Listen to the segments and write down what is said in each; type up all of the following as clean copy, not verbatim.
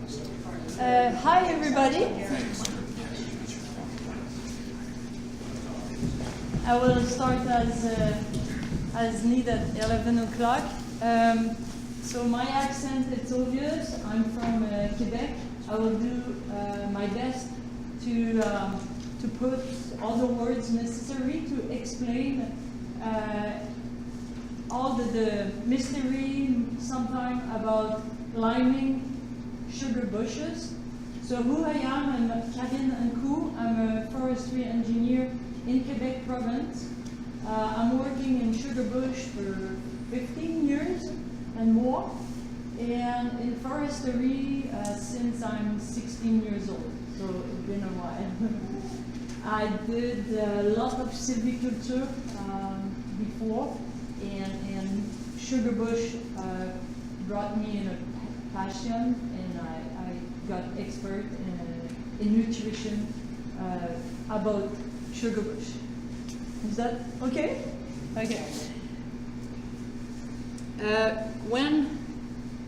Hi everybody. I will start as needed at 11 o'clock. So my accent, it's obvious. I'm from Quebec. I will do my best to put all the words necessary to explain all the mystery sometimes about liming sugar bushes. So who I am, I'm Carine Annecou. I'm a forestry engineer in Quebec province. I'm working in sugar bush for 15 years and more, and in forestry since I'm 16 years old, so it's been a while. I did a lot of silviculture before, and sugar bush brought me in a passion, and I got expert in nutrition about sugar bush. Is that okay? Okay. When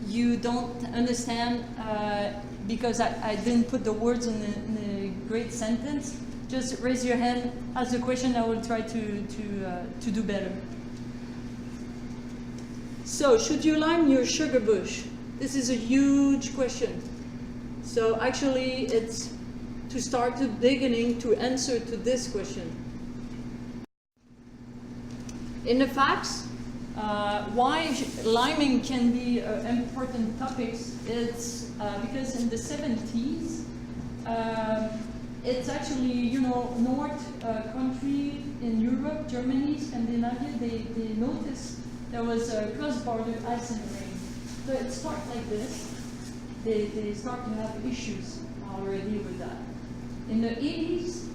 you don't understand, because I didn't put the words in a great sentence, just raise your hand, ask the question, I will try to do better. So, should you lime your sugar bush? This is a huge question. So actually, it's to start the beginning to answer to this question. In the facts, why liming can be important topics, it's because in the 70s, it's actually, you know, north country in Europe, Germany, Scandinavia, they noticed there was a cross-border acid rain. So it starts like this. They start to have issues already with that. In the 80s,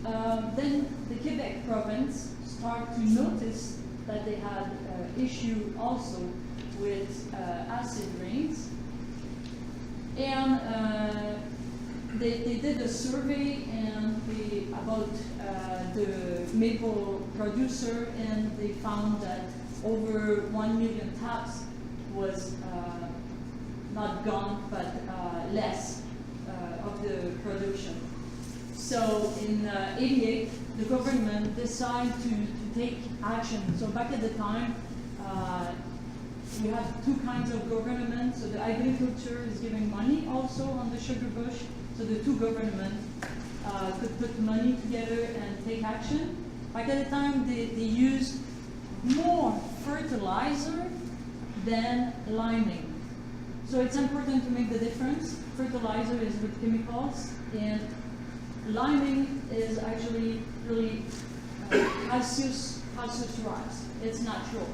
then the Quebec province start to notice that they had issue also with acid rains. And they did a survey about the maple producer, and they found that over 1 million taps was not gone, but less of the production. So in 88, the government decided to take action. So back at the time, we had two kinds of government. So the agriculture is giving money also on the sugar bush. So the two governments could put money together and take action. Back at the time, they used more fertilizer than liming. So it's important to make the difference. Fertilizer is with chemicals, and liming is actually really calcius rise. It's natural.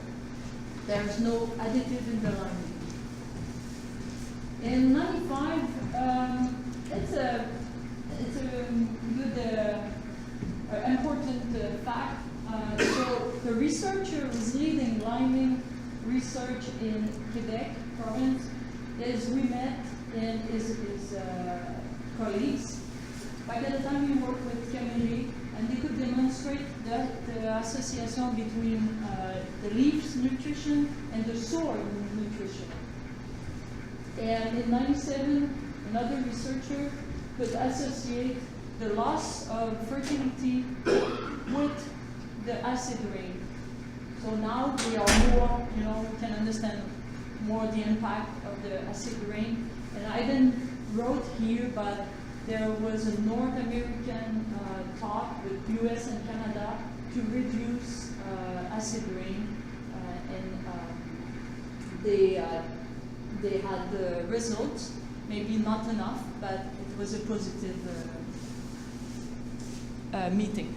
There's no additive in the liming. In 95, it's a good, important fact. So the researcher who's leading liming research in Quebec province is we met and his colleagues. Back at the time we worked with Carine, and they could demonstrate the association between the leaves nutrition and the soil nutrition. And in 97, another researcher could associate the loss of fertility with the acid rain. So now we are more, you know, we can understand more the impact of the acid rain. And I didn't wrote here, but there was a North American talk with US and Canada to reduce acid rain, and they had the results, maybe not enough, but it was a positive meeting.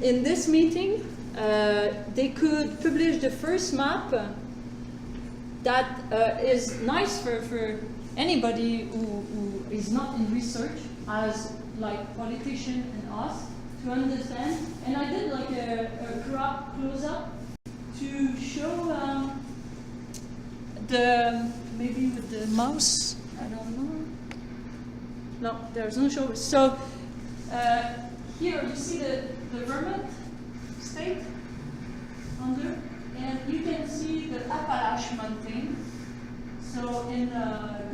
In this meeting, they could publish the first map that is nice for anybody who is not in research, as like politician and us, to understand. And I did like a crop close-up to show maybe with the mouse, I don't know. No, there's no show. So here you see the Vermont state under, and you can see the Appalachian mountain. So in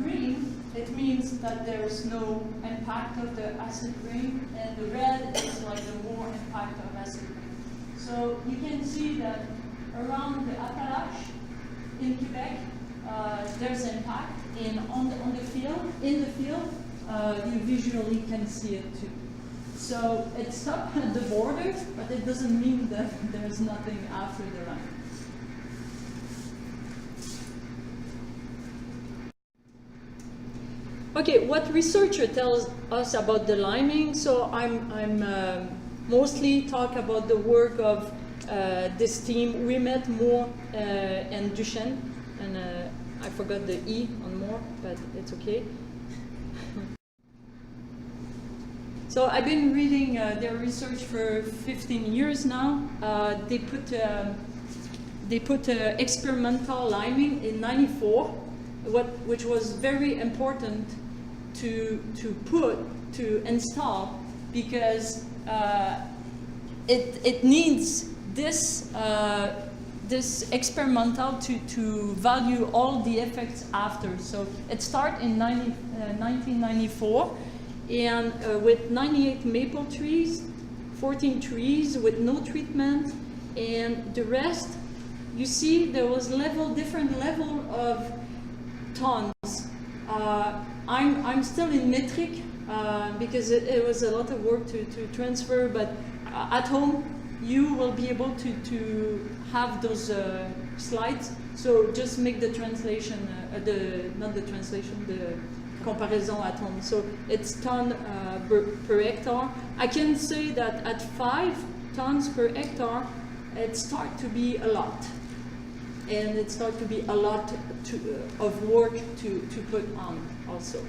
green, it means that there's no impact of the acid rain, and the red is like the more impact of acid rain. So you can see that around the Appalachian in Quebec, there's impact, and on the field, in the field, you visually can see it too. So it stops at the border, but it doesn't mean that there's nothing after the line. Okay, what researcher tells us about the liming? So I'm mostly talk about the work of this team. We met Moore and Duchesne, and I forgot the E on Moore, but it's okay. So I've been reading their research for 15 years now. They put experimental liming in '94, which was very important to install, because it needs this experimental to value all the effects after. So it started in 1994, and with 98 maple trees, 14 trees with no treatment, and the rest, you see there was different level of tons. I'm still in metric because it was a lot of work to transfer, but at home you will be able to have those slides. So just make the translation, the comparison at home. So it's ton per hectare. I can say that at 5 tons per hectare, it starts to be a lot. And it starts to be a lot of work to put on also.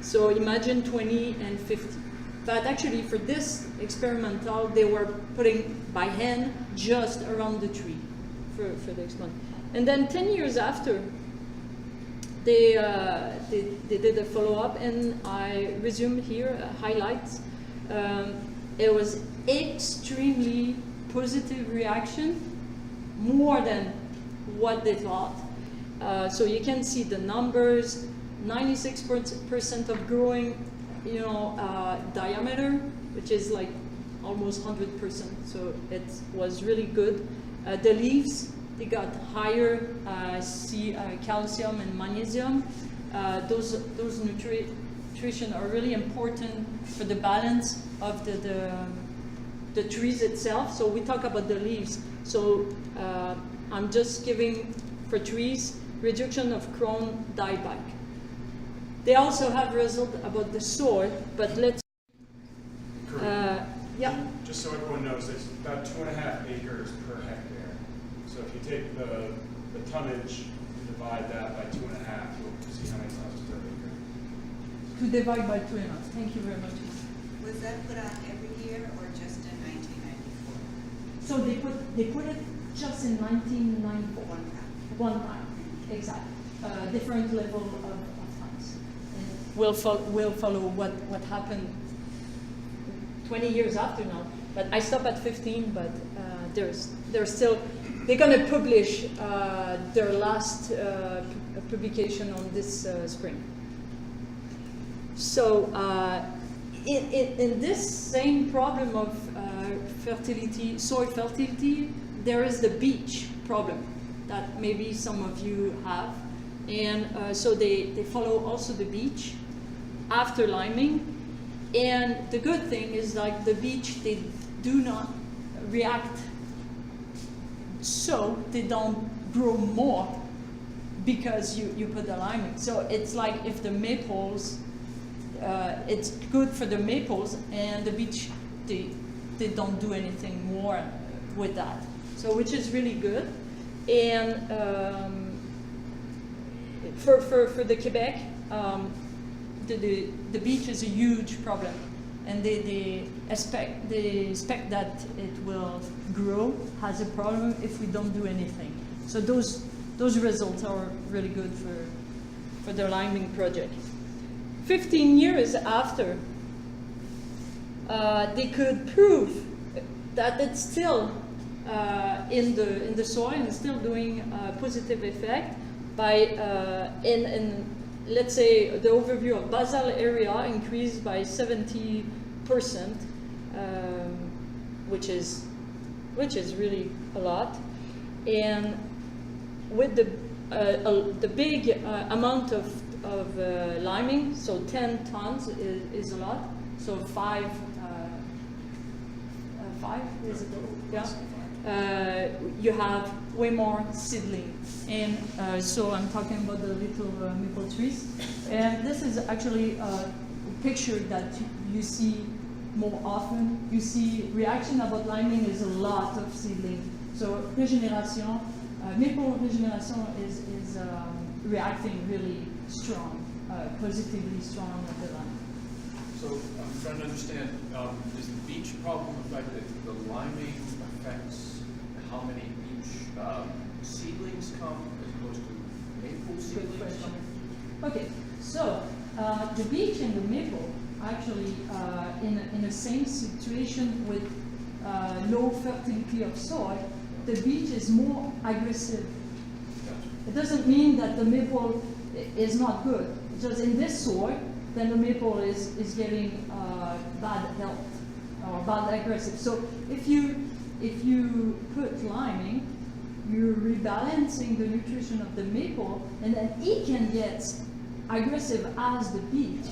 So imagine 20 and 50. But actually for this experimental, they were putting by hand just around the tree for the experiment. And then 10 years after, they did a follow-up, and I resumed here highlights. It was extremely positive reaction, more than what they thought. So you can see the numbers, 96% of growing, diameter, which is like almost 100%. So it was really good. The leaves, they got higher calcium and magnesium. Those nutrition are really important for the balance of the trees itself. So we talk about the leaves. So I'm just giving for trees reduction of crown dieback. They also have result about the soil, but let's. Yeah. Just so everyone knows, it's about 2.5 acres per hectare. So if you take the tonnage and divide that by 2.5, you'll see how many tons per acre. To divide by 2.5. Thank you very much. Was that put on every year or just in 1994? So they put it just in 1994. One time, exactly. Different level of times. And we'll follow what happened 20 years after now. But I stopped at 15, but they're still, they're gonna publish their last publication on this spring. So in this same problem of fertility, soil fertility, there is the beach problem that maybe some of you have. And so they follow also the beach after liming. And the good thing is, like, the beach, they do not react, so they don't grow more because you put the liming. So it's like if the maples, it's good for the maples, and the beach, they don't do anything more with that. So which is really good. And for the Quebec, the beach is a huge problem, and they expect that it will grow as a problem if we don't do anything. So those results are really good for the liming project. 15 years after, they could prove that it's still in the soil and still doing a positive effect by in let's say the overview of basal area increased by 70%, which is really a lot, and with the big amount of liming, so 10 tons is a lot. So five is it? Yeah. You have way more seedling, and so I'm talking about the little maple trees, and this is actually a picture that you see more often. You see reaction about liming is a lot of seedling. So régénération, maple régénération is reacting really strong, positively strong with the lime. So I'm trying to understand, does the beech problem affect the liming affects how many beech seedlings come as opposed to maple Good seedlings question. come? Okay, so the beech and the maple actually in the same situation with low fertility of soil, the beech is more aggressive. Gotcha. It doesn't mean that the maple is not good. It's just in this soil, then the maple is getting bad health or bad aggressive. So if you put liming, you're rebalancing the nutrition of the maple, and then it can get aggressive as the beech.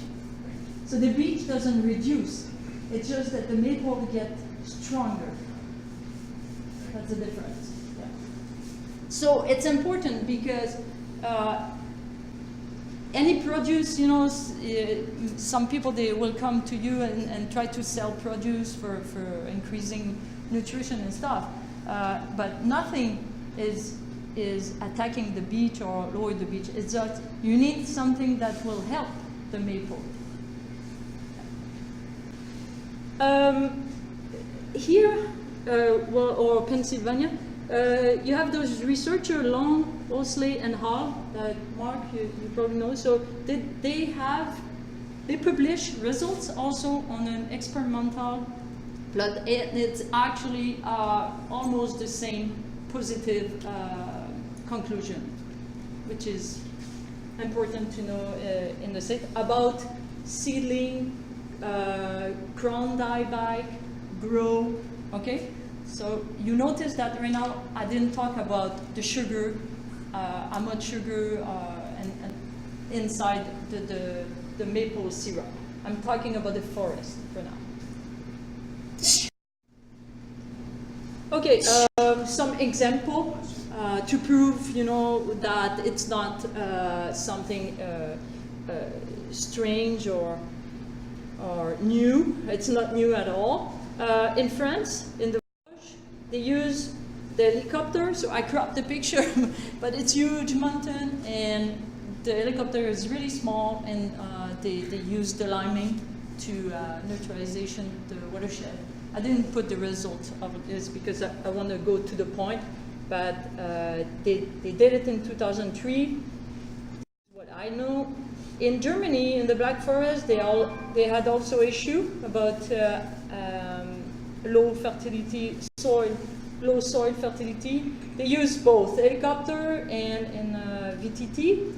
So the beech doesn't reduce. It's just that the maple gets stronger. That's the difference. Yeah. So it's important because any produce, you know, some people, they will come to you and try to sell produce for increasing nutrition and stuff, but nothing is attacking the beech or lower the beech. It's just you need something that will help the maple. Here, or Pennsylvania, you have those researchers, Long, Osley, and Hall, that Mark, you probably know. So they publish results also on an experimental blood, and it's actually almost the same positive conclusion, which is important to know in the set about seedling, crown dieback, grow. Okay, so you notice that right now I didn't talk about the sugar, how much sugar and inside the maple syrup. I'm talking about the forest for now. Okay, some example to prove, you know, that it's not something strange or new. It's not new at all. In France, in the Vosges, they use the helicopter. So I cropped the picture, but it's huge mountain, and the helicopter is really small, and they use the liming to neutralization the watershed. I didn't put the result of this because I want to go to the point, but they did it in 2003. What I know, in Germany, in the Black Forest, they had also issue about low fertility soil, low soil fertility. They use both helicopter and VTT,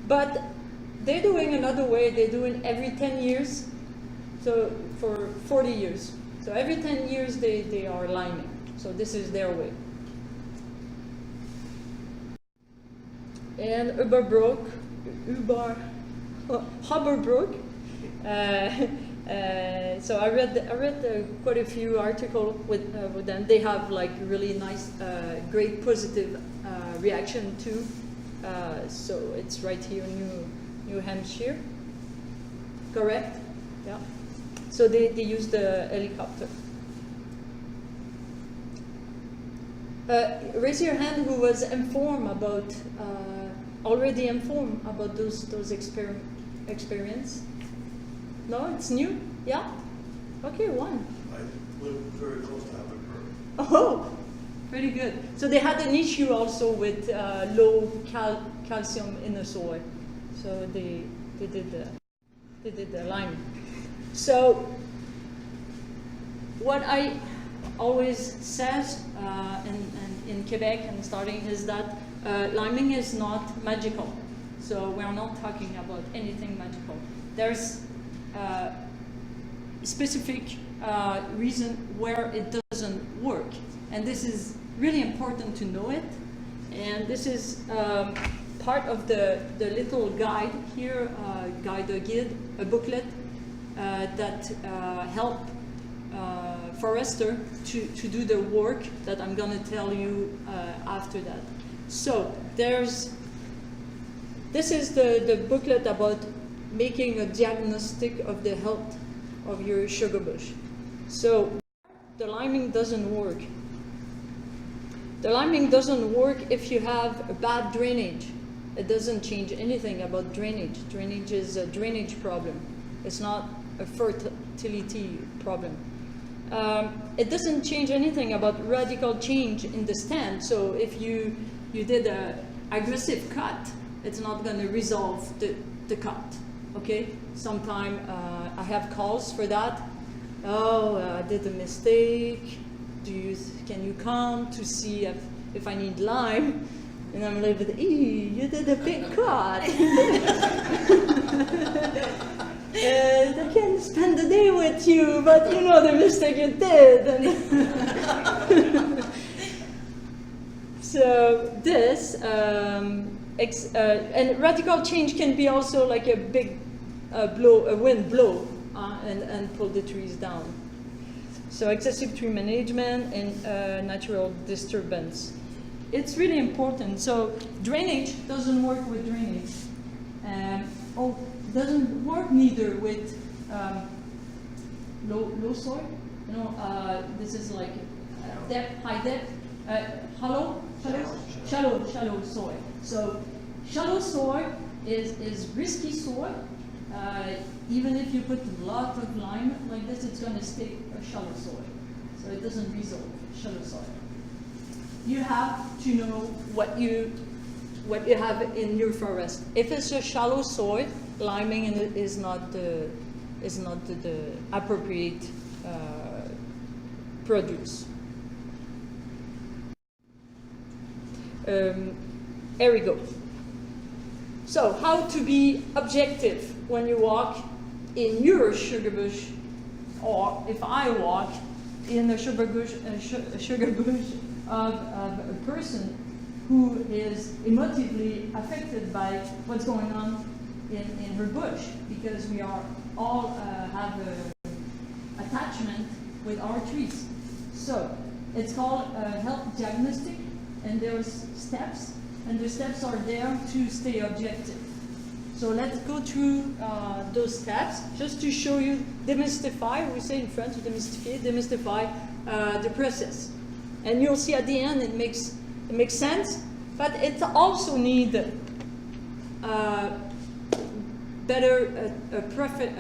but they're doing another way. They're doing every 10 years, so for 40 years. So every 10 years they are liming. So this is their way. And Hubbard Brook. So I read quite a few articles with them. They have like really nice, great positive reaction too. So it's right here in New Hampshire. Correct? Yeah. So they use the helicopter. Raise your hand who was informed about, already informed about those experience. No, it's new? Yeah? Okay, one. I live very close to Hubbard Brook. Oh, pretty good. So they had an issue also with low calcium in the soil. So they did the lime. So what I always says, and in Quebec and starting, is that liming is not magical. So we are not talking about anything magical. There's specific reason where it doesn't work. And this is really important to know it. And this is part of the little guide here, guide or guide, a booklet that help forester to do the work that I'm going to tell you after that. So this is the booklet about making a diagnostic of the health of your sugar bush. So the liming doesn't work. The liming doesn't work if you have a bad drainage. It doesn't change anything about drainage. Drainage is a drainage problem. It's not a fertility problem. It doesn't change anything about radical change in the stand. So if you did an aggressive cut, it's not going to resolve the cut. Okay? Sometime I have calls for that. Oh, I did a mistake. Can you come to see if I need lime? And I'm like, you did a big cut. And I can spend the day with you, but you know the mistake you did. So this, and radical change can be also like a big a wind blow, and pull the trees down. So excessive tree management and natural disturbance. It's really important. So drainage doesn't work with drainage. Doesn't work neither with low soil. You know, this is like depth, high depth, shallow soil. So shallow soil is risky soil. Even if you put a lot of lime like this, it's going to stay a shallow soil. So it doesn't resolve shallow soil. You have to know what you have in your forest. If it's a shallow soil, liming is not the appropriate produce. Here we go. So how to be objective when you walk in your sugar bush, or if I walk in a sugar bush of a person who is emotively affected by what's going on in her bush, because we are all have an attachment with our trees. So it's called a health diagnostic, and there's steps, and the steps are there to stay objective. So let's go through those steps just to show you, demystify, we say in French, demystify the process. And you'll see at the end it makes sense, but it also needs better a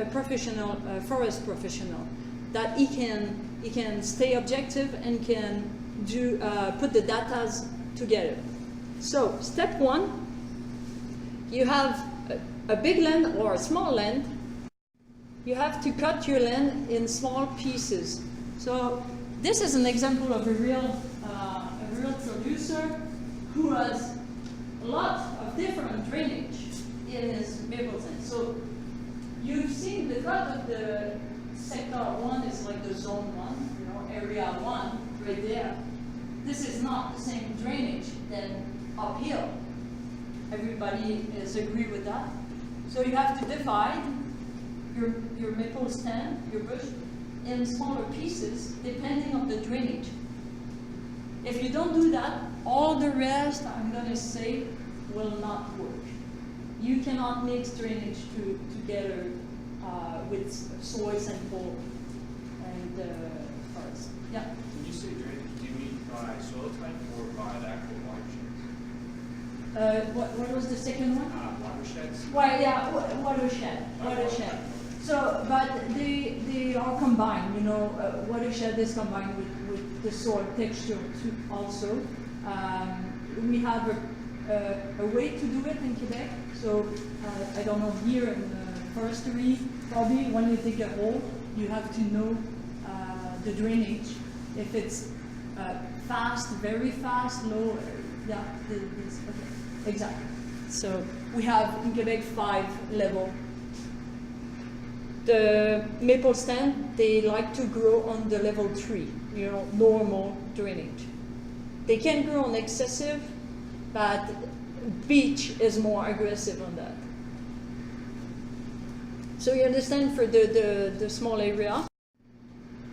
professional, forest professional, that he can stay objective and can do put the data together. So step one, you have a big land or a small land. You have to cut your land in small pieces. So this is an example of a real producer who has a lot of different drainage in his maple land. So you've seen the cut of the sector 1 is like the zone 1, you know, area 1 right there. This is not the same drainage than uphill. Everybody is agree with that? So you have to divide your maple stand, your bush, in smaller pieces depending on the drainage. If you don't do that, all the rest, I'm going to say, will not work. You cannot mix drainage together with soil sample and forest. Yeah? When you say drainage, do you mean by soil type or by the actual watersheds? What was the second one? Watersheds? Well, yeah, watershed. So, but they are combined, you know, watershed is combined with the soil texture too also. We have a way to do it in Quebec. So, I don't know, here in forestry, probably when you dig a hole, you have to know the drainage If it's fast, very fast, low, yeah, this, okay, exactly. So we have in Quebec 5 level. The maple stand, they like to grow on the level 3, you know, normal drainage. They can grow on excessive, but beech is more aggressive on that. So you understand for the small area?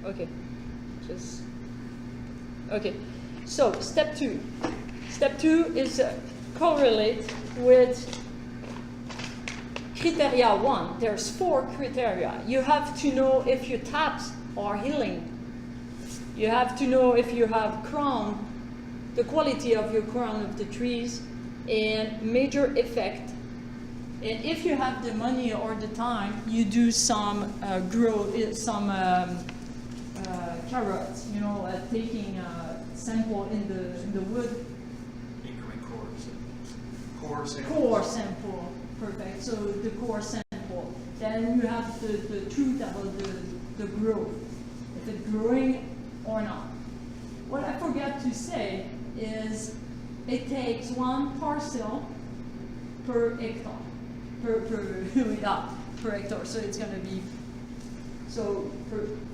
Okay, just, okay. So step 2. Step 2 is correlate with criteria 1. There's 4 criteria. You have to know if your taps are healing. You have to know if you have crown, the quality of your crown of the trees, and major effect. And if you have the money or the time, you do some carrots, you know, taking a sample in the wood. Increment core sample. Core sample, perfect. So the core sample. Then you have the truth about the growth, if it's growing or not. What I forgot to say is it takes 1 parcel per hectare. Per hectare. So it's going to be, so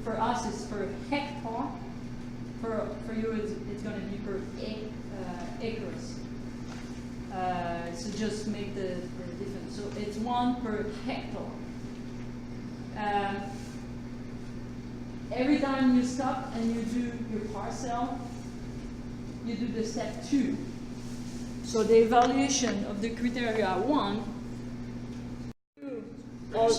for us it's per hectare. For you it's going to be per acres. So just make the difference. So it's 1 per hectare. Every time you stop and you do your parcel, you do the step 2. So the evaluation of the criteria 1. Are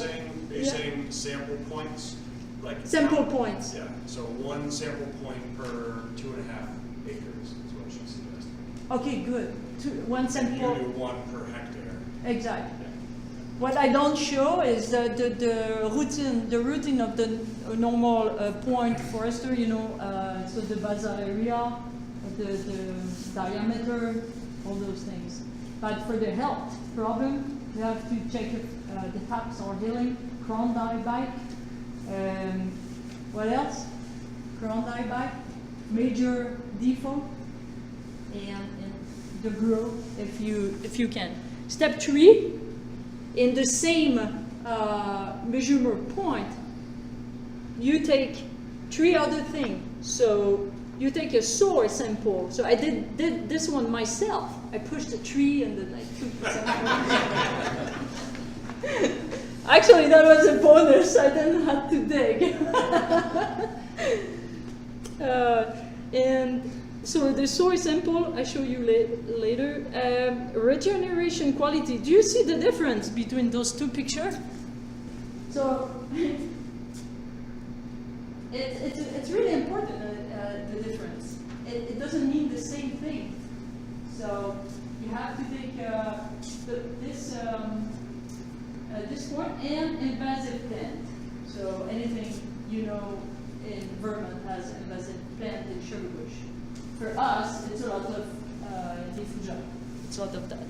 you saying sample points? Like sample points. Yeah, so 1 sample point per 2.5 acres is what she suggested. Okay, good. 1 sample. You do 1 per hectare. Exactly. Yeah. What I don't show is the routine of the normal point forester, you know, so the basal area, the diameter, all those things. But for the health problem, you have to check if the taps are healing, crown dieback, what else? Crown dieback, major default, and the growth if you can. Step 3. In the same measurement point, you take 3 other things. So you take a soil sample. So I did this one myself. I pushed a tree and then I took the sample. Actually, that was a bonus. I didn't have to dig. And so the soil sample, I show you later. Regeneration quality. Do you see the difference between those 2 pictures? So it's really important, the difference. It doesn't mean the same thing. So you have to take this one and invasive plant. So anything you know in Vermont has invasive plant in sugarbush. For us, it's a lot of DELFES. It's a lot of that.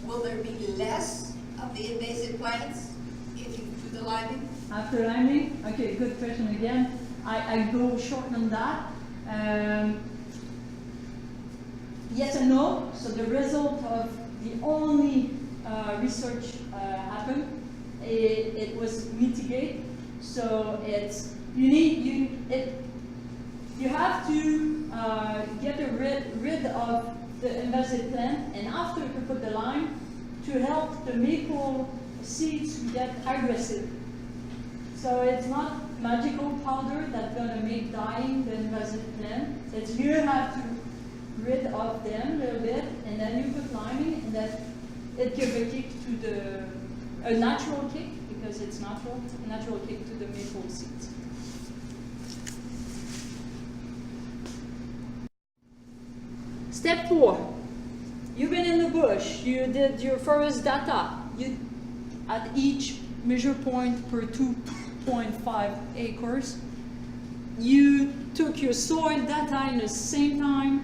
Will there be less of the invasive plants if you do the liming? After liming? Okay, good question again. I go short on that. Yes and no. So the result of the only research happened, it was mitigate. So it's you have to get rid of the invasive plant, and after you put the lime to help the maple seeds get aggressive. So it's not magical powder that's gonna make dying the invasive plant. It's you have to rid of them a little bit, and then you put liming, and that it gives a kick to a natural kick, because it's natural, a natural kick to the maple seeds. Step 4. You've been in the bush. You did your forest data. You at each measure point per 2.5 acres. You took your soil data in the same time.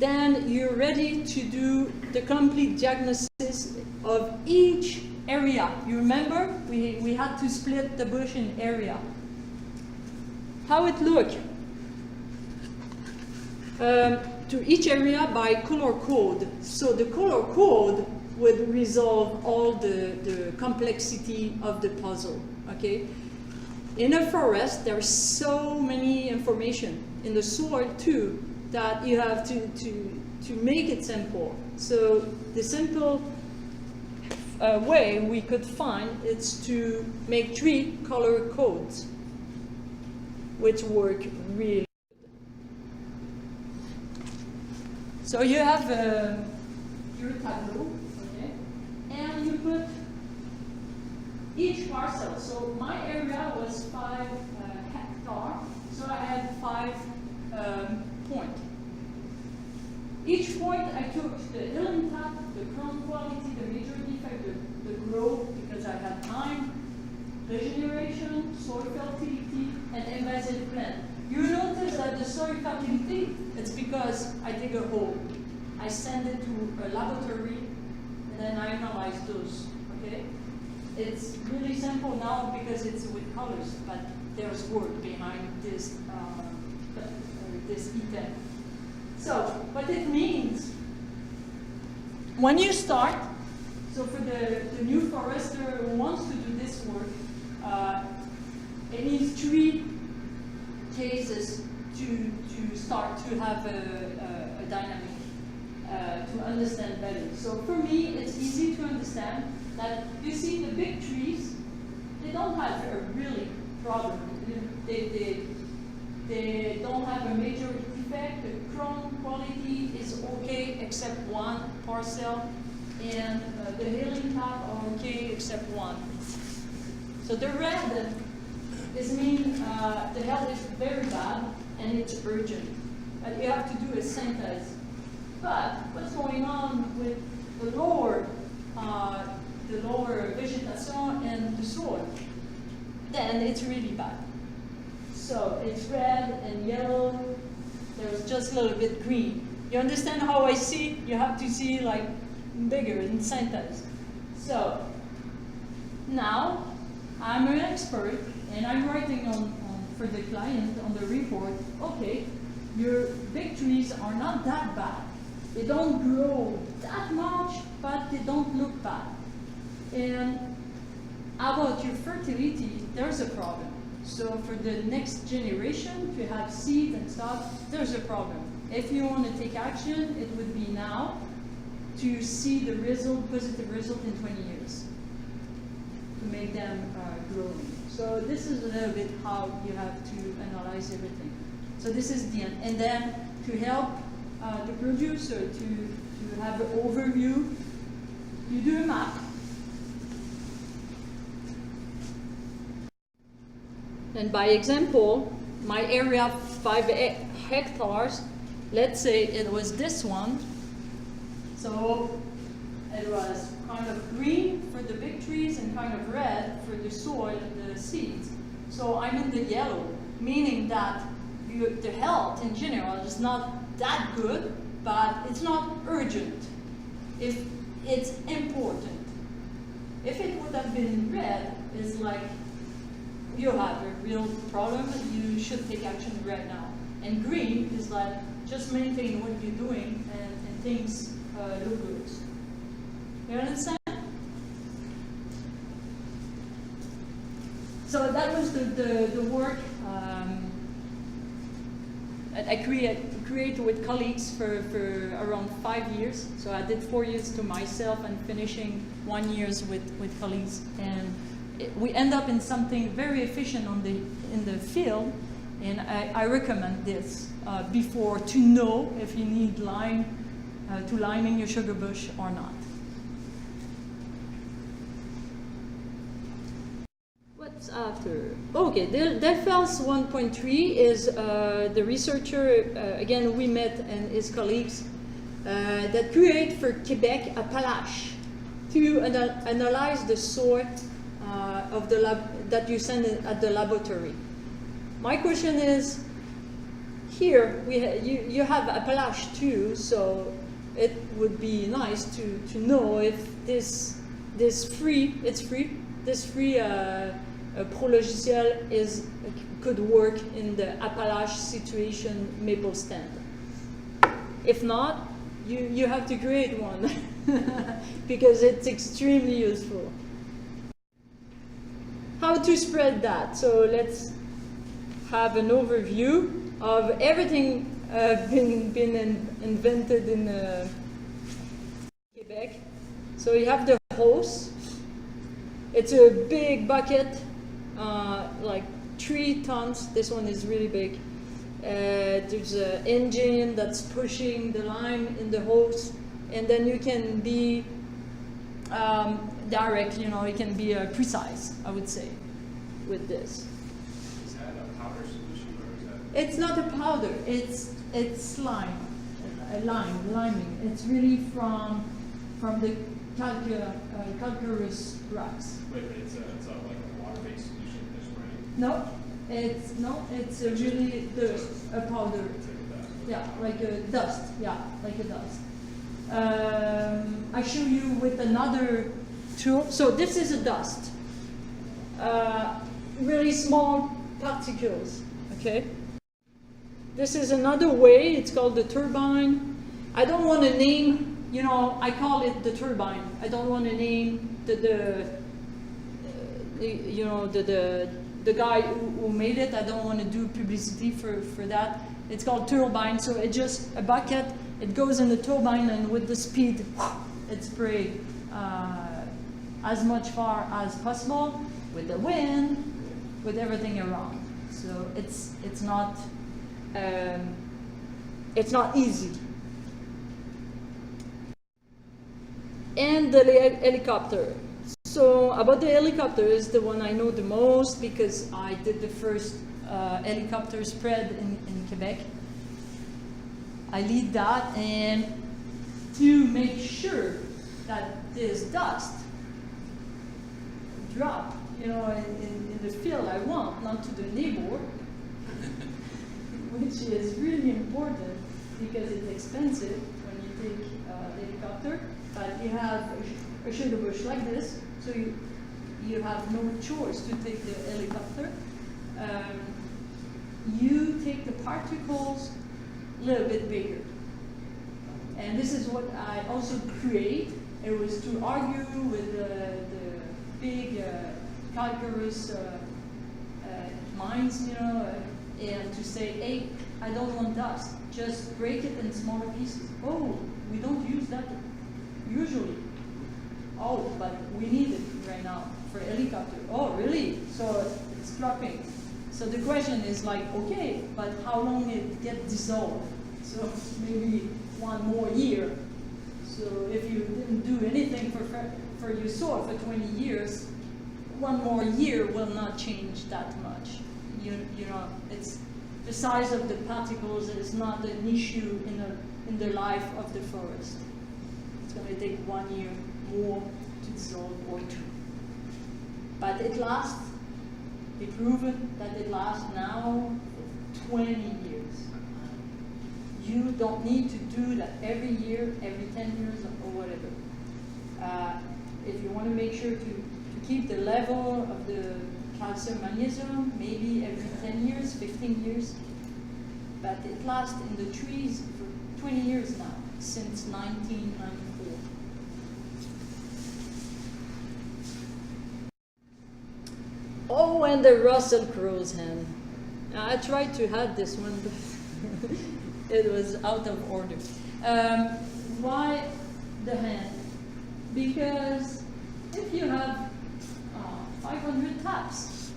Then you're ready to do the complete diagnosis of each area. You remember we had to split the bush in area. how it look. To each area by color code. So the color code would resolve all the complexity of the puzzle, okay? In a forest, there's so many information. In the soil too, that you have to make it simple. So the simple way we could find is to make 3 color codes, which work really. So you have your tableau, okay, and you put each parcel. So my area was 5 hectares, so I had 5 points. Each point I took the hilling top, the crown quality, the major defect, the growth, because I had time, regeneration, soil fertility, and invasive plant. You notice that the soil fertility, it's because I dig a hole. I send it to a laboratory, and then I analyze those, okay? It's really simple now because it's with colors, but there's work behind this, this item. So, what it means, when you start, so for the new forester who wants to do this work, it needs 3 cases to start to have a dynamic, to understand better. So for me, it's easy to understand that you see the big trees, they don't have a really problem. They don't have a major defect. The crown quality is okay except 1 parcel, and the healing top are okay except 1. So the red is mean the health is very bad and it's urgent. But you have to do a synthesis. But what's going on with the lower vegetation and the soil? Then it's really bad. So it's red and yellow. There's just a little bit green. You understand how I see? You have to see like bigger and synthesize. So now I'm an expert and I'm writing on for the client on the report, okay, your big trees are not that bad. They don't grow that much, but they don't look bad. And about your fertility, there's a problem. So for the next generation to have seed and stuff, there's a problem. If you want to take action, it would be now to see the result, positive result in 20 years, to make them growing. So this is a little bit how you have to analyze everything. So this is the end. And then to help the producer to have an overview, you do a map. And by example, my area 5 hectares, let's say it was this one. So it was kind of green for the big trees and kind of red for the soil and the seeds. So I'm in the yellow, meaning that the health in general is not that good, but it's not urgent. If it's important. If it would have been red, it's like you have a real problem, you should take action right now. And green is like just maintain what you're doing and things look good. You understand? So that was the work I created with colleagues for around 5 years. So I did 4 years to myself and finishing 1 year with colleagues. And we end up in something very efficient in the field. And I recommend this before to know if you need to liming your sugar bush or not. What's after? Okay, DELFES 1.3 is the researcher, again we met and his colleagues, that create for Quebec Appalaches to analyze the soil of the that you send at the laboratory. My question is, here you have Appalaches too, so it would be nice to know if this free prologiciel is could work in the Appalachian situation maple stand. If not, you have to create one because it's extremely useful. How to spread that? So let's have an overview of everything been invented in Quebec. So you have the hose. It's a big bucket, like 3 tons. This one is really big. There's an engine that's pushing the lime in the hose, and then you can be direct, you can be precise, I would say, with this. Is that a powder solution or is that? It's not a powder, it's lime, liming. It's really from the calcareous rocks. Wait, but it's like a water-based solution that's running. No, it's really a powder. It's like that. Yeah, like a dust. Yeah, like a dust. I show you with another tool. So this is a dust. Really small particles. Okay. This is another way. It's called the turbine. I don't want to name. I call it the turbine. I don't want to name the guy who made it. I don't want to do publicity for that. It's called turbine. So it's just a bucket. It goes in the turbine, and with the speed, it sprays as much far as possible with the wind, with everything around. So it's not easy. And the helicopter. So about the helicopter is the one I know the most because I did the first helicopter spread in Quebec. I lead that, and to make sure that this dust drop, in the field I want, not to the neighbor, which is really important because it's expensive when you take the helicopter. But you have a sugarbush like this, so you have no choice to take the helicopter. You take the particles a little bit bigger. And this is what I also create. It was to argue with the big calcareous mines, and to say, hey, I don't want dust. Just break it in smaller pieces. Oh, we don't use that usually. Oh, but we need it right now for helicopter. Oh, really? So it's dropping. So the question is like, okay, but how long it get dissolved? So maybe 1 more year. So if you didn't do anything for your soil for 20 years, 1 more year will not change that much. It's the size of the particles is not an issue in the life of the forest. It's going to take 1 year more to dissolve or 2. But it lasts. They proven that it lasts now 20 years. You don't need to do that every year, every 10 years, or whatever. If you want to make sure to keep the level of the calcium magnesium, maybe every 10 years, 15 years. But it lasts in the trees for 20 years now, since 1994. Oh, and the Rossel Crow's hen. I tried to add this one, but it was out of order. Why the hen? Because if you have 500 taps,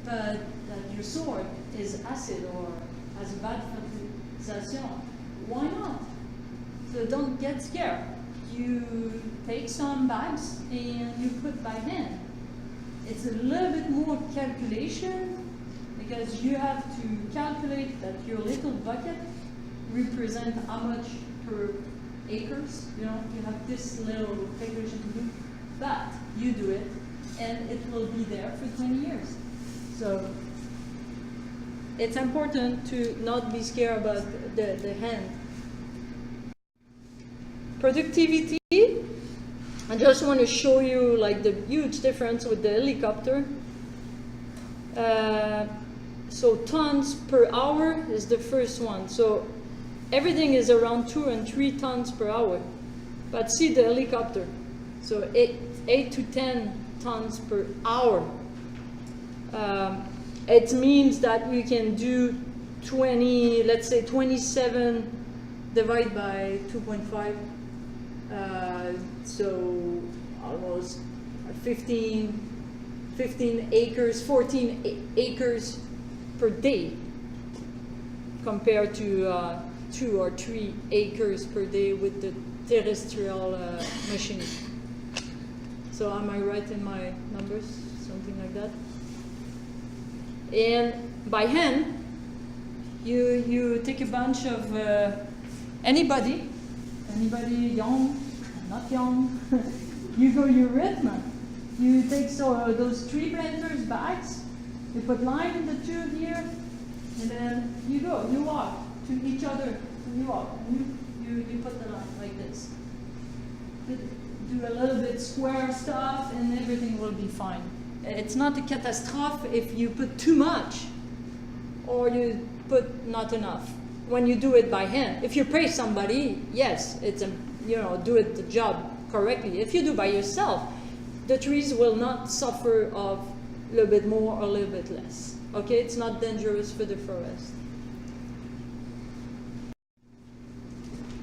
but that your soil is acid or has bad fertilization, why not? So don't get scared. You take some bags and you put by hand. It's a little bit more calculation because you have to calculate that your little bucket represent how much per acres. You have this little calculation to do, but you do it and it will be there for 20 years. So it's important to not be scared about the hand. Productivity. I just want to show you like the huge difference with the helicopter. So tons per hour is the first one. So everything is around 2 and 3 tons per hour. But see the helicopter. So 8 to 10 tons per hour. It means that we can do 20, let's say 27 divided by 2.5. So almost 15 acres, 14 acres per day compared to 2 or 3 acres per day with the terrestrial machine. So am I right in my numbers? Something like that. And by hand, you take a bunch of anybody young, not young, you go your rhythm. You take those tree planters bags, you put lime in the tube here, and then you go, you walk to each other, you walk, you put the line like this. Do a little bit square stuff and everything will be fine. It's not a catastrophe if you put too much or you put not enough when you do it by hand. If you pay somebody, yes, it's do it the job correctly. If you do by yourself, the trees will not suffer of a little bit more or a little bit less. Okay, it's not dangerous for the forest.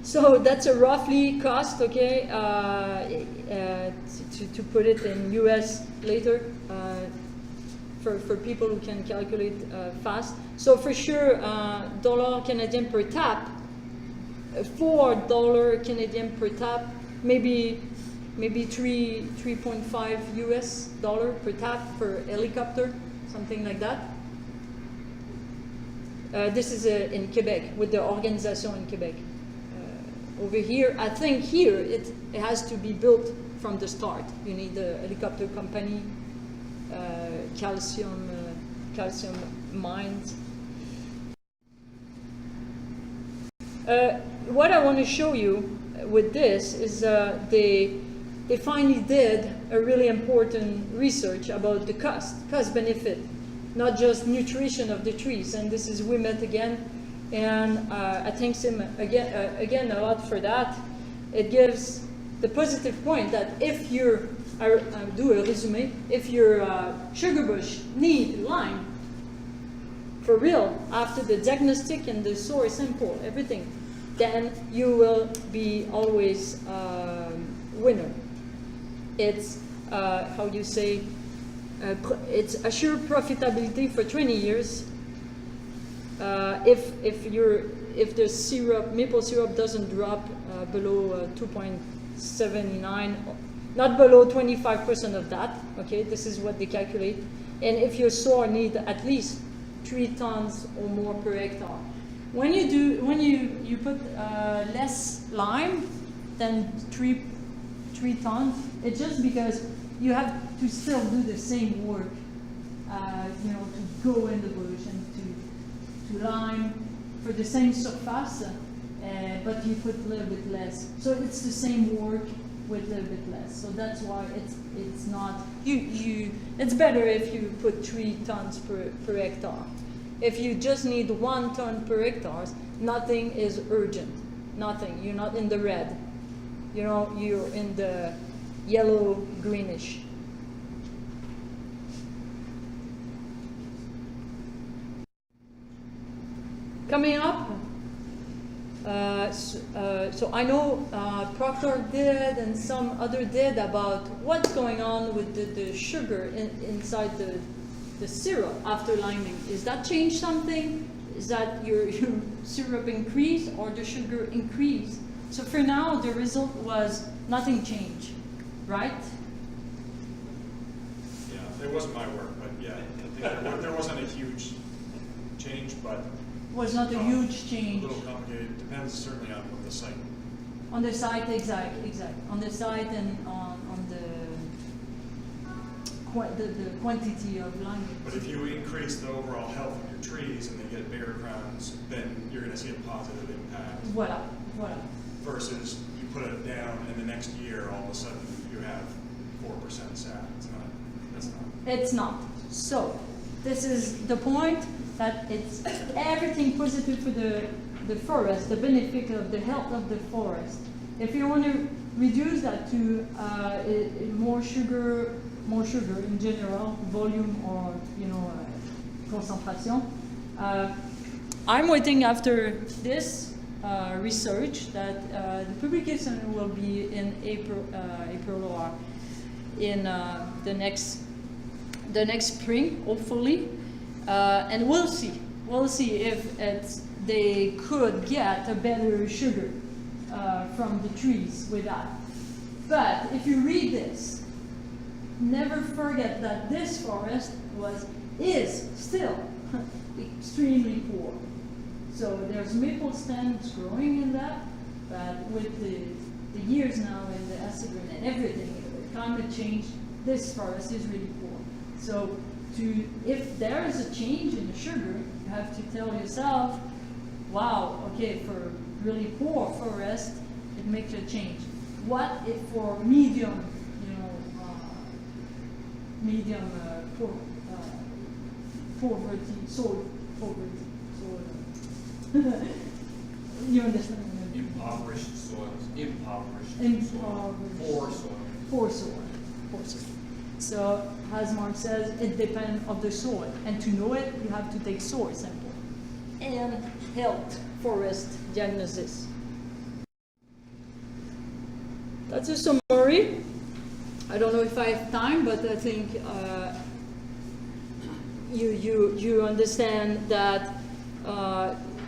So that's a roughly cost, okay, to put it in US later for people who can calculate fast. So for sure, $1 Canadian per tap, $4 Canadian per tap, maybe 3.5 US dollar per tap per helicopter, something like that. This is in Quebec, with the organisation in Quebec. Over here, I think here it has to be built from the start. You need a helicopter company, calcium mines. What I want to show you with this is they finally did a really important research about the cost benefit, not just nutrition of the trees. And this is Wimet again. And I thank him again a lot for that. It gives the positive point that if you do a resume, if your sugarbush need lime for real after the diagnostic and the soil sample, everything, then you will be always winner. It's how you say, it's assured profitability for 20 years. If the syrup, maple syrup doesn't drop below 2.79, not below 25% of that, okay, this is what they calculate. And if your soil need at least 3 tons or more per hectare. When you put less lime than 3 tons, it's just because you have to still do the same work, to go in the bush and to lime for the same surface, but you put a little bit less. So it's the same work with a little bit less. So that's why it's not it's better if you put 3 tons per hectare. If you just need 1 ton per hectare, nothing is urgent. Nothing. You're not in the red. You're in the yellow greenish. Coming up, so I know Proctor did and some other did about what's going on with the sugar inside the syrup after liming. Is that change something? Is that your syrup increase or the sugar increase? So for now, the result was nothing changed, right? Yeah, it wasn't my work, but yeah, I think there wasn't a huge change, but Was not a huge change. A little complicated. It depends certainly on what the site. On the site, exact. On the site and on the quantity of lime. But if you increase the overall health of your trees and they get bigger crowns, then you're going to see a positive impact. Voilà. Versus you put it down and the next year all of a sudden you have 4% sap. It's not. It's not. So this is the point. that it's everything positive for the forest, the benefit of the health of the forest. If you want to reduce that to more sugar in general, volume or concentration, I'm waiting after this research that the publication will be in April or in the next spring, hopefully, and we'll see. We'll see if they could get a better sugar from the trees with that. But if you read this, never forget that this forest is still extremely poor. So there's maple stems growing in that, but with the years now and the acid rain and everything, the climate change, this forest is really poor. So if there is a change in the sugar, you have to tell yourself, wow, okay, for really poor forest, it makes a change. What if for medium, poverty, soil poverty, you understand what I mean? Impoverished soils, Poor soil. So, as Mark says, it depends on the soil. And to know it, you have to take soil sample and health forest diagnosis. That's a summary. I don't know if I have time, but I think you understand that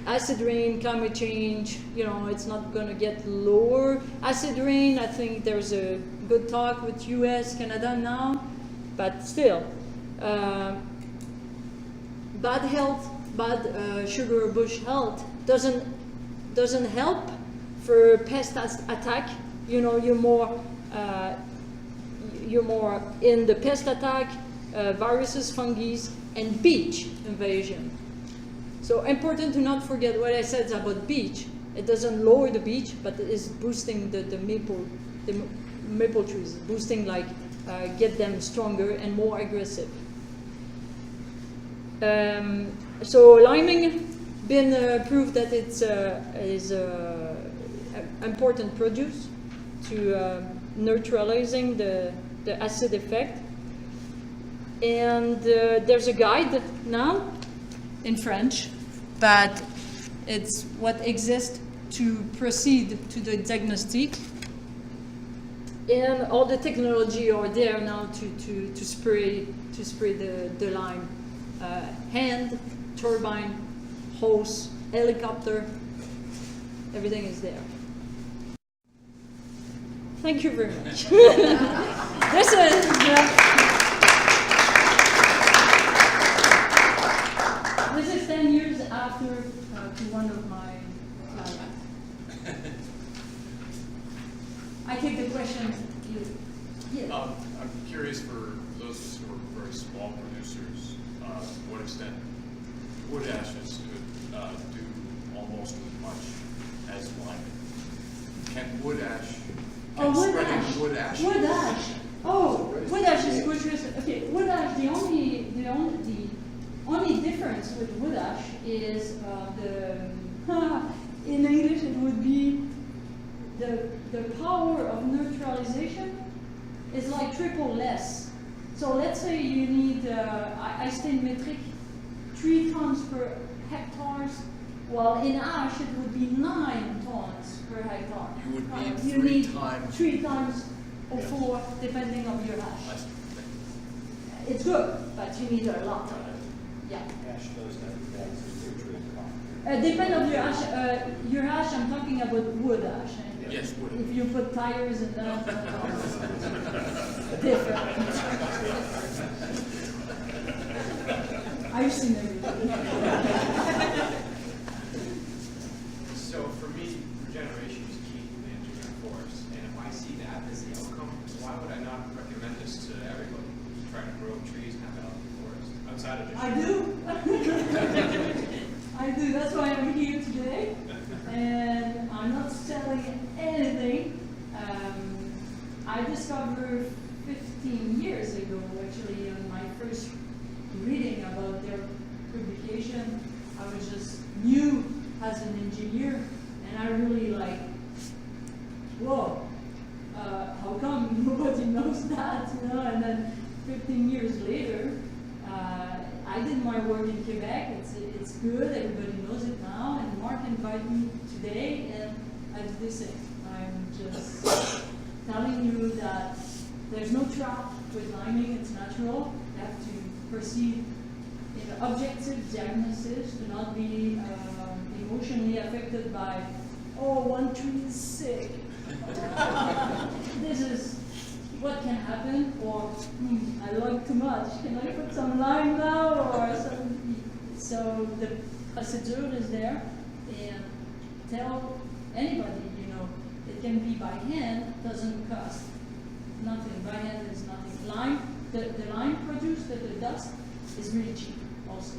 acid rain, climate change, it's not going to get lower. Acid rain, I think there's a good talk with US, Canada now, but still, bad health, bad sugar bush health doesn't help for pest attack. You're more in the pest attack, viruses, fungi, and beach invasion. So important to not forget what I said about beech. It doesn't lower the beech, but it is boosting the maple trees, boosting get them stronger and more aggressive. So liming been proved that it's is important produce to neutralizing the acid effect. And there's a guide now in French, but it's what exists to proceed to the diagnostic. And all the technology are there now to spray the lime. Hand, turbine, hose, helicopter, everything is there. Thank you very much. This is 10 years after to one of my clients. I take the question. Yeah. I'm curious for those who are very small producers, to what extent wood ashes could do almost as much as lime. Can wood ash? Wood ash. Wood ash. Wood ash. Oh, wood ash is good. Okay, wood ash. The only difference with wood ash is in English it would be the power of neutralization is like triple less. So let's say you need I state metric 3 tons per hectares, while in ash it would be 9 tons per hectare. You would need three times or 4 depending on your ash. It's good, but you need a lot of it. Yeah. Ash does have nutrient Depend on your ash. Your ash, I'm talking about wood ash. Yes, wood. If you put tires in that, different. I've seen everything. So for me, regeneration is key to managing our forests. And if I see that as the outcome, why would I not recommend this to everybody who's trying to grow trees and have a healthy forest outside of just I do. I do. That's why I'm here today. And I'm not selling anything. I discovered 15 years ago, actually, on my first reading about publication, I was just new as an engineer, and I really like, whoa, how come nobody knows that, you know? And then 15 years later, I did my work in Quebec. It's good. Everybody knows it now. And Mark invited me today, and I did the same. I'm just telling you that there's no trap with liming. It's natural. You have to proceed in an objective diagnosis to not be emotionally affected by, oh, one tree is sick. This is what can happen, or I like too much. Can I put some lime now, or some? So the procedure is there, and tell anybody, you know, it can be by hand. Doesn't cost nothing. By hand is nothing. Lime, the lime produced, the dust is really cheap, also.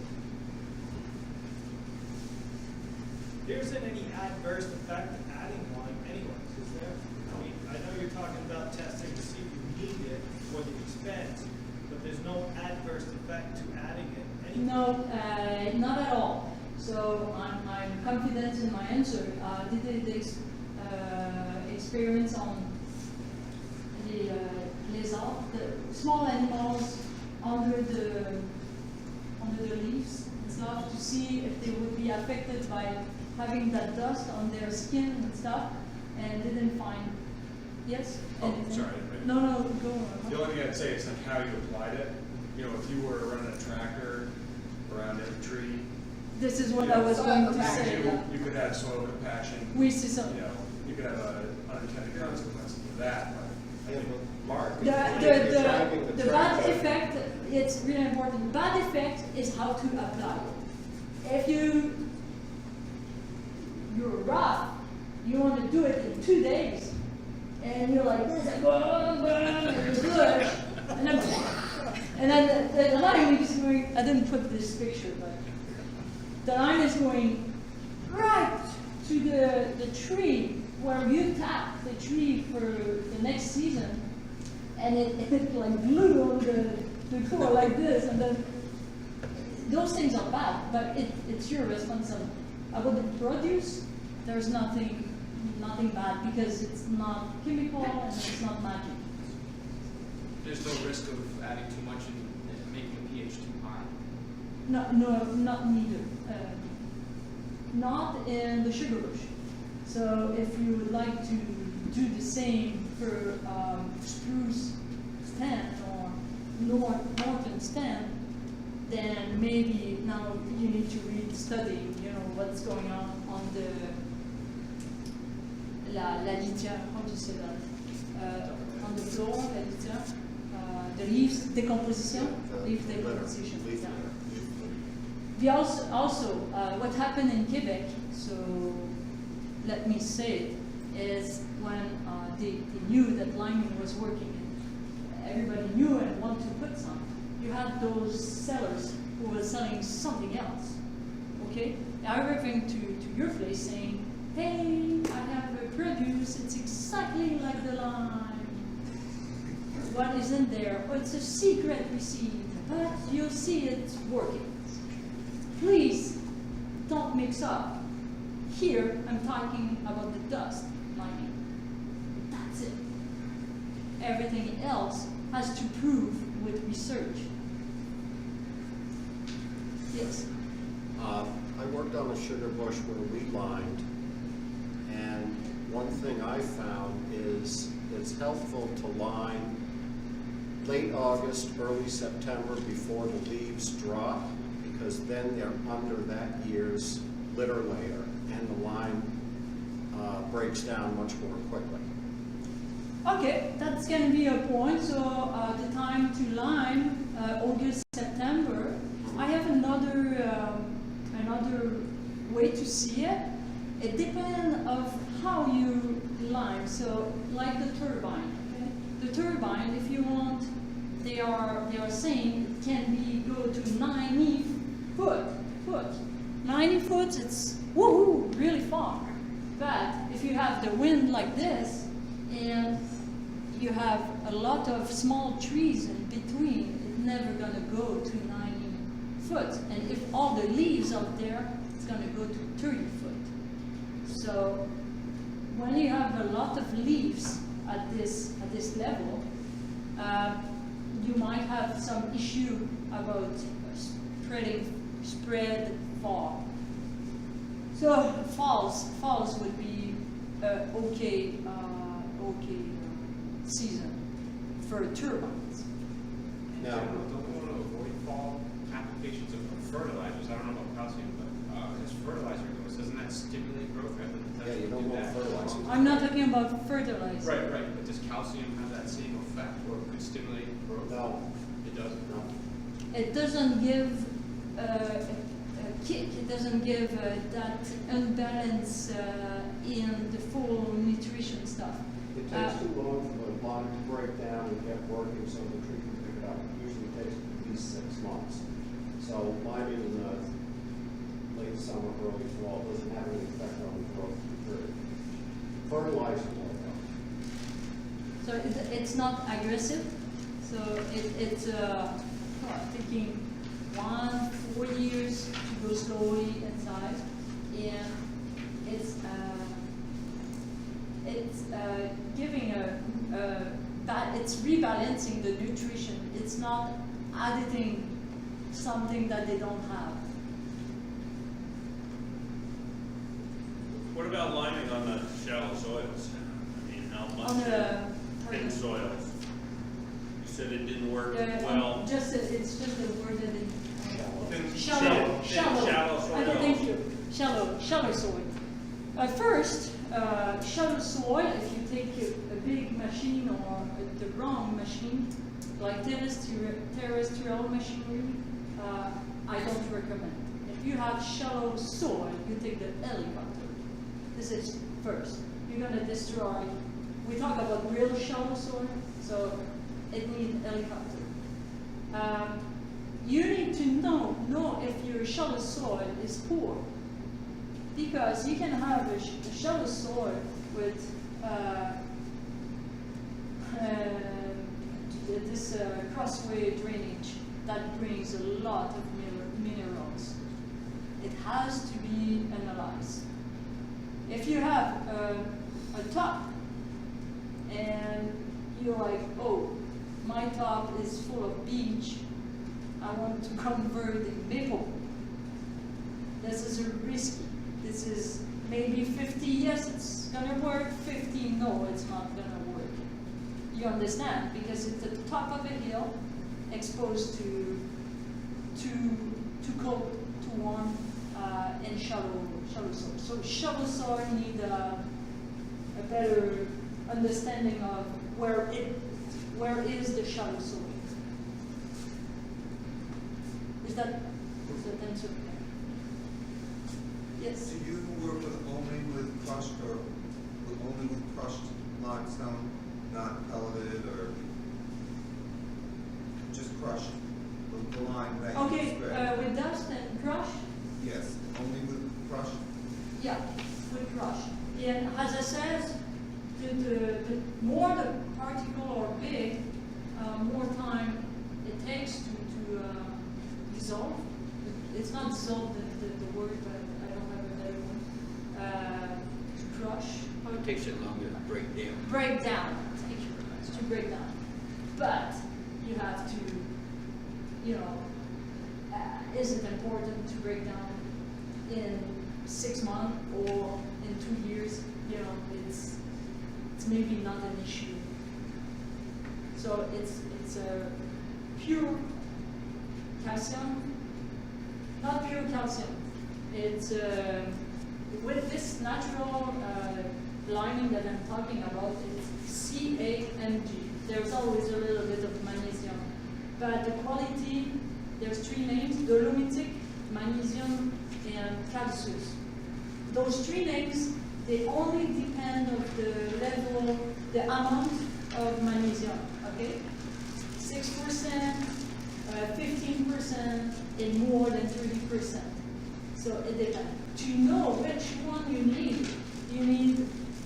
There isn't any adverse effect to adding lime anyways, is there? I mean, I know you're talking about testing to see if you need it for the expense, but there's no adverse effect to adding it anyways. No, not at all. So I'm confident in my answer. Did the experience on the lézards, the small animals under the leaves and stuff, to see if they would be affected by having that dust on their skin and stuff, and didn't find. Yes? Oh, Anything? sorry. No, go on. The only thing I'd say is like how you applied it. You know, if you were running a tractor around every tree, This is what I was going to say. you could have soil compaction. We see some. You know, you could have an unintended consequence of that. But I think Mark, The driving the bad tractor. effect, it's really important. Bad effect is how to apply it. If you're rough, you want to do it in 2 days, and you're like this, and you're good, and then the line is going. I didn't put this picture, but the line is going right to the tree where you tap the tree for the next season, and it like glue on the core like this, and then those things are bad, but it's your responsibility. About the produce, there's nothing bad because it's not chemical and it's not magic. There's no risk of adding too much and making the pH too high. No, not neither. Not in the sugarbush. So if you would like to do the same for spruce stand or northern stand, then maybe now you need to read, study, you know, what's going on the la litière, how do you say that? On the floor, la litière, the leaves decomposition, leaf decomposition. Leaf Yeah. litter. We also what happened in Quebec, so let me say it, is when they knew that liming was working, and everybody knew and wanted to put some. You had those sellers who were selling something else, okay? Arriving to your place saying, hey, I have a produce, it's exactly like the lime. What is in there? Oh, it's a secret recipe, but you'll see it's working. Please don't mix up. Here, I'm talking about the dust liming. That's it. Everything else has to prove with research. Yes. I worked on a sugar bush where we limed, and one thing I found is it's helpful to lime late August, early September before the leaves drop, because then they're under that year's litter layer, and the lime breaks down much more quickly. Okay, that's going to be a point. So the time to lime, August, September. I have another way to see it. It depends of how you lime. So like the turbine. Okay? The turbine, if you want, they are saying it can be go to 90 foot. 90 foot, it's woohoo, really far. But if you have the wind like this, and you have a lot of small trees in between, it's never gonna go to 90 foot. And if all the leaves up there, it's gonna go to 30 foot. So when you have a lot of leaves at this level, you might have some issue about spread fall. So falls would be okay season for turbines. In Now- general, don't we want to avoid fall applications of fertilizers? I don't know about calcium, but as fertilizer goes, doesn't that stimulate growth? Rather than Yeah, you don't want fertilizers. I'm not talking about fertilizer. Right, but does calcium have that same effect, or could stimulate growth? No, It doesn't. no. It doesn't give a kick. It doesn't give that unbalance in the full nutrition stuff. It takes too long for the line to break down and get working so the tree can pick it up. It usually takes at least 6 months. So liming in the late summer, early fall doesn't have any effect on the growth of the tree. Fertilizer will help. So it's not aggressive. So it's taking 4 years to go slowly inside, and it's giving it's rebalancing the nutrition. It's not adding something that they don't have. What about liming on the shallow soils? I mean, how much On the thin soils? You said it didn't work it's well. just a word that it, Thin- shallow. shallow Okay, soils. thank you. Shallow soil. First, shallow soil, if you take a big machine or the wrong machine, like terrestrial machinery, I don't recommend. If you have shallow soil, you take the helicopter. This is first. You're gonna destroy. We talk about real shallow soil, so it needs helicopter. You need to know if your shallow soil is poor, because you can have a shallow soil with this crossway drainage that brings a lot of minerals. It has to be analyzed. If you have a top and you're like, oh, my top is full of beech, I want to convert in maple. This is risky. This is maybe 50, yes, it's gonna work, 50, no, it's not gonna work. You understand? Because it's at the top of a hill, exposed to cold, to warm, and shallow soil. So shallow soil need a better understanding of where is the shallow soil. Is that answer okay? Yes. Do you work only with crushed or only with crushed limestone, not pelleted or just crushed? The lime that you Okay, spread? with dust and crush? Yes, only with crushed? Yeah, with crush. And as I said, the more the particle are big, more time it takes to dissolve. It's not dissolve the word, but I don't have a better one. Crush. It takes it longer to break down. Break down. Thank you very much. To break down. But you have to, is it important to break down in 6 months or in 2 years? It's maybe not an issue. So it's a pure calcium, not pure calcium. It's with this natural lining that I'm talking about, it's CAMG. There's always a little bit of magnesium, but the quality, there's 3 names: dolomitic, magnesium, and calcius. Those 3 names, they only depend on the level, the amount of magnesium, okay? 6%, 15%, and more than 30%. So it depends. To know which one you need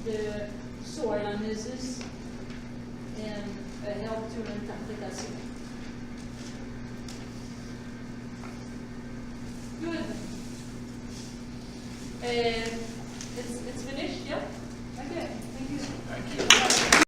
the soil analysis and a help to interpretation. Do you work with only with crushed limestone, not pelleted or? Yes. Just crushed? Yeah. And